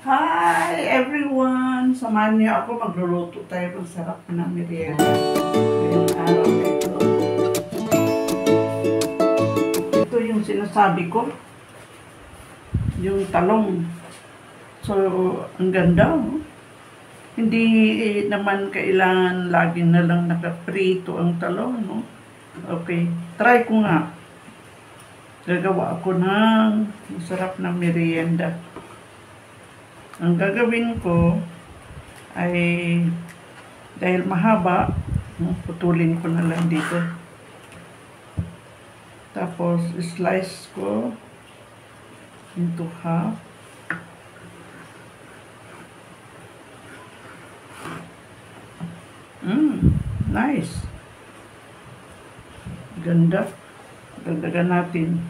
Hi everyone! Samahan niyo ako, magluluto tayo ng sarap na merienda ngayong araw na ito. Ito yung sinasabi ko, yung talong. So, ang ganda, oh. Hindi naman kailangan lagi na lang nakaprito ang talong, no? Okay, try ko nga. Gagawa ako ng masarap na merienda. Ang gagawin ko ay, dahil mahaba, putulin ko na lang dito. Tapos, slice ko into half. Nice. Ganda. Dagdagan natin.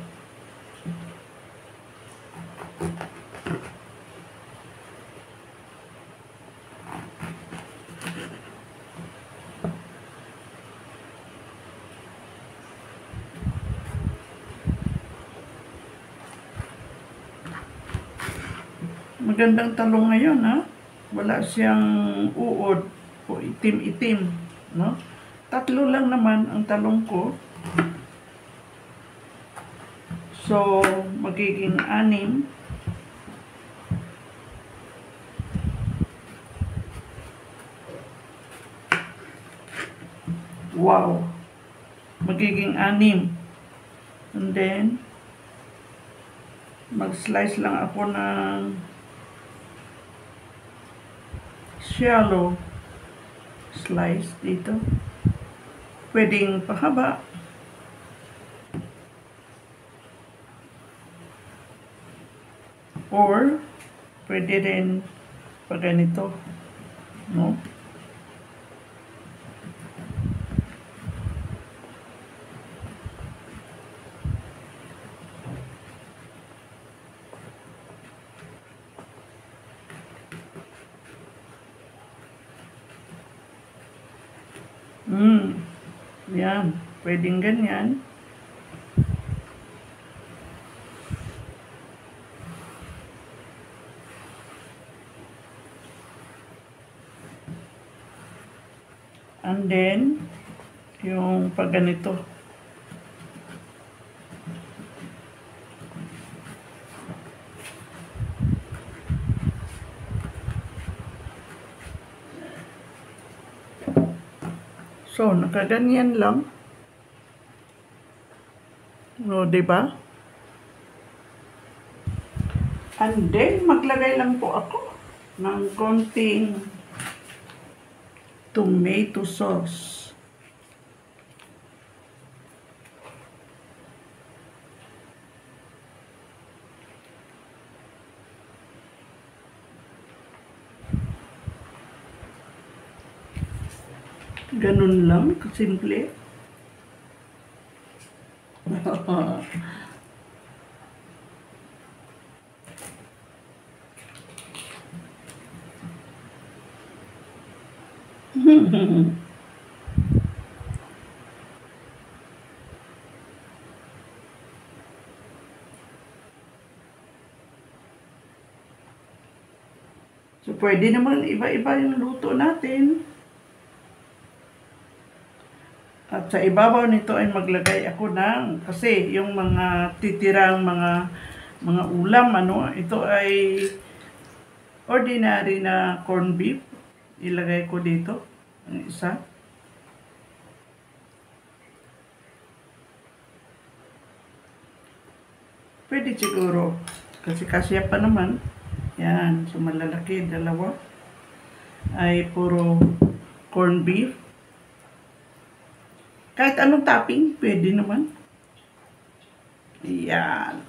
Magandang talong ngayon, ha? Wala siyang uod o itim-itim, no? 3 lang naman ang talong ko. So, magiging 6. Wow! Magiging 6. And then, mag-slice lang ako ng shallow slice dito. Pwedeng pahaba. Or, pwede rin pa ganito, no? Yan. Pwedeng ganyan. And then, yung pag ganito. So, nakaganyan lang. No, diba? And then, maglagay lang po ako ng konting tomato sauce. Ganun lang, simple. So, pwede naman iba-iba yung luto natin. At sa ibabaw nito ay maglagay ako ng, kasi yung mga titirang mga ulam, ito ay ordinary na corned beef. Ilagay ko dito, ang isa. Pwede siguro, kasi kasya pa naman. Yan, so malalaki, 2. Ay puro corned beef. Kahit anong topping, pwede naman. Yan.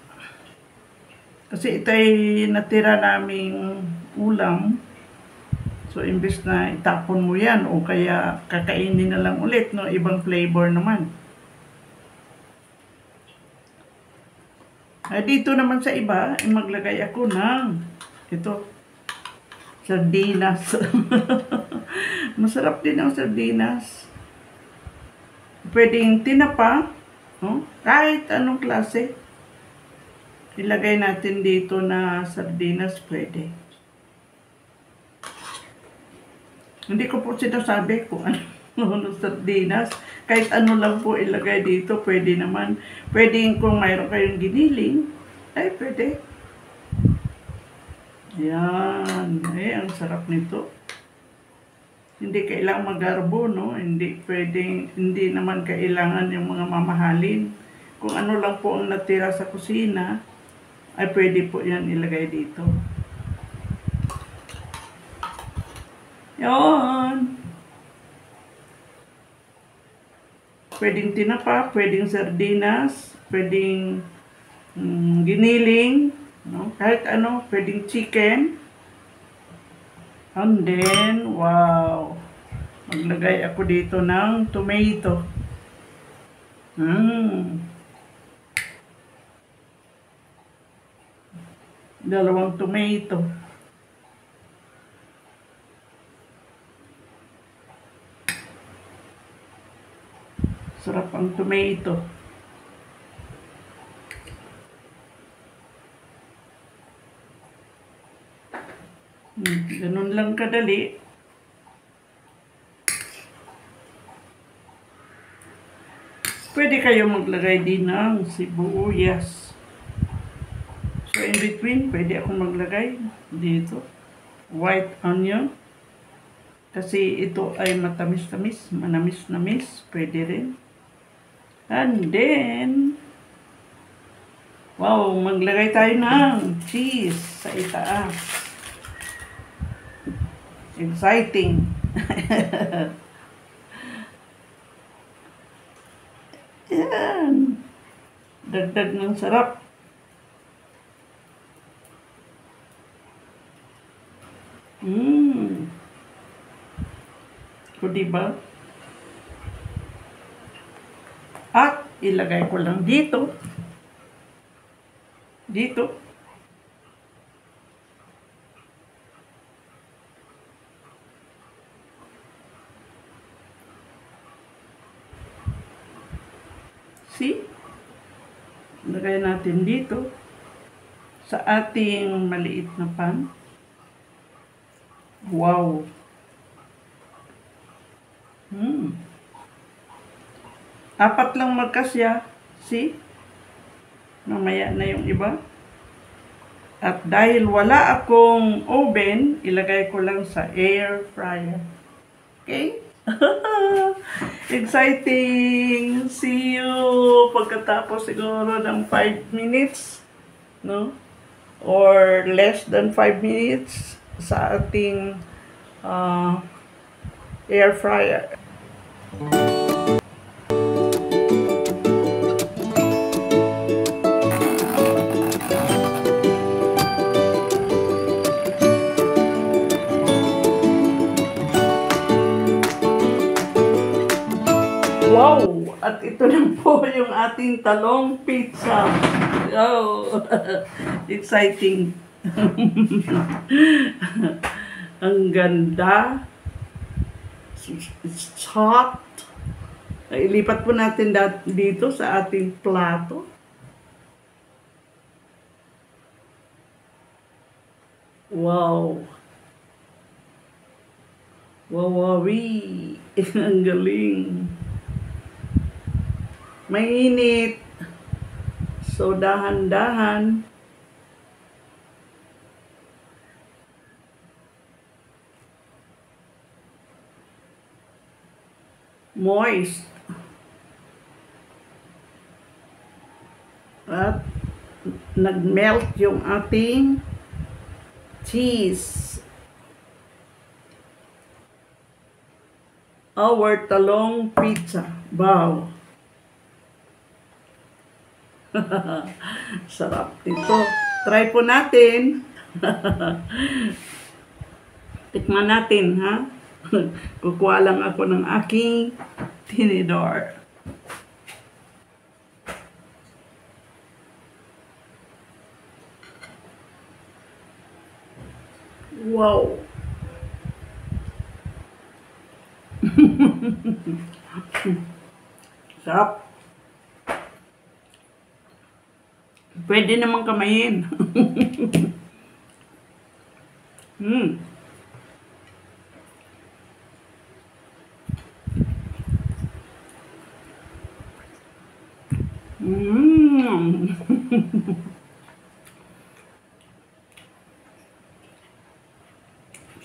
Kasi ito ay natira naming ulam. So, imbes na itapon mo yan, o kaya kakainin na lang ulit, no? Ibang flavor naman. Ay, dito naman sa iba, maglagay ako ng ito, sardinas. Masarap din ang sardinas. Pwedeng tinapa, no? Kahit anong klase. Ilagay natin dito na sardinas, pwede. Hindi ko po sinasabi kung ano ng sardinas. Kahit ano lang po ilagay dito, pwede naman. Pwede kung mayroon kayong giniling, ay pwede. Yan. Ang sarap nito. Hindi kailangan magarbo, no? Hindi pwedeng, hindi naman kailangan yung mga mamahalin. Kung ano lang po ang natira sa kusina, ay pwede po yan ilagay dito. Yan. Pwedeng tinapa, pwedeng sardinas, pwedeng giniling, no? Kahit ano, pwedeng chicken. And then, wow, maglagay ako dito ng tomato. Dalawang tomato. Sarap ang tomato. Ganun lang kadali. Pwede kayo maglagay din ng sibuyas. So, in between, pwede akong maglagay dito. White onion. Kasi ito ay matamis-tamis, manamis-namis. Pwede rin. And then, wow, maglagay tayo ng cheese sa itaas. Exciting. Yan. Dagdag ng sarap. O diba? At ilagay ko lang dito. Dito. See? Lagay natin dito sa ating maliit na pan. Wow! Apat lang magkasya. See? Mamaya na yung iba. At dahil wala akong oven, ilagay ko lang sa air fryer. Okay? Exciting! See you pagkatapos siguro ng 5 minutes, no? Or less than 5 minutes sa ating air fryer. Wow! At ito na po yung ating talong pizza. Oh, exciting. Ang ganda. It's hot. Ilipat po natin dito sa ating plato. Wow! Wawawi! Ang galing. Mainit. So, dahan-dahan. Moist. At nag-melt yung ating cheese. Our talong pizza. Wow! Sarap nito. Try po natin. Tikman natin, ha? Kukuha lang ako ng aking tinidor. Wow! Sarap. Pwede namang kamayin.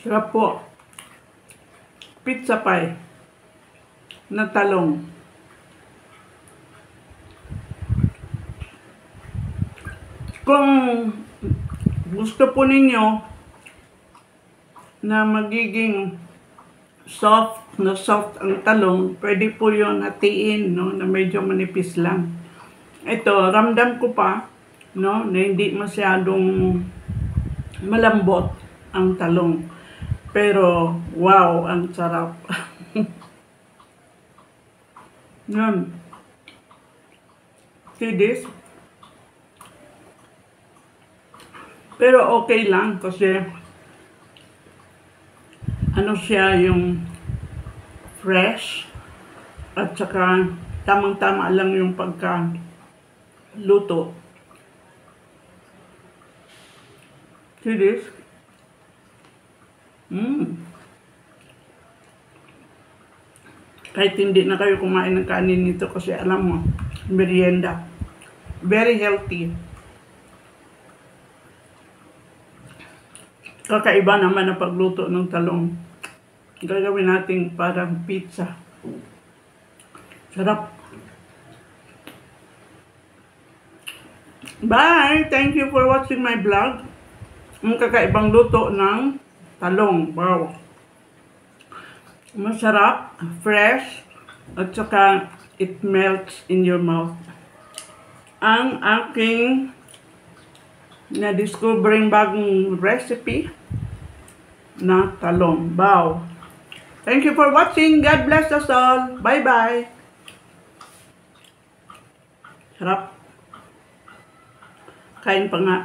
Sarap po. Pizza pie na talong. Kung gusto po ninyo na magiging soft ang talong, pwede po yun hatiin, no, na medyo manipis lang. Ito, ramdam ko pa, no, na hindi masyadong malambot ang talong. Pero, wow, ang sarap. Yan. See this? Pero okay lang kasi ano siya yung fresh at saka tamang-tama lang yung pagka-luto. See this? Kahit hindi na kayo kumain ng kanin nito kasi alam mo, merienda. Very healthy. Kakaiba naman ang pagluto ng talong. Gagawin natin parang pizza. Sarap. Bye! Thank you for watching my vlog. Ang kakaibang luto ng talong. Wow! Masarap, fresh, at saka it melts in your mouth. Ang aking na-discovering bagong recipe na talong. Wow! Thank you for watching. God bless us all. Bye-bye. Sarap. Kain pa nga.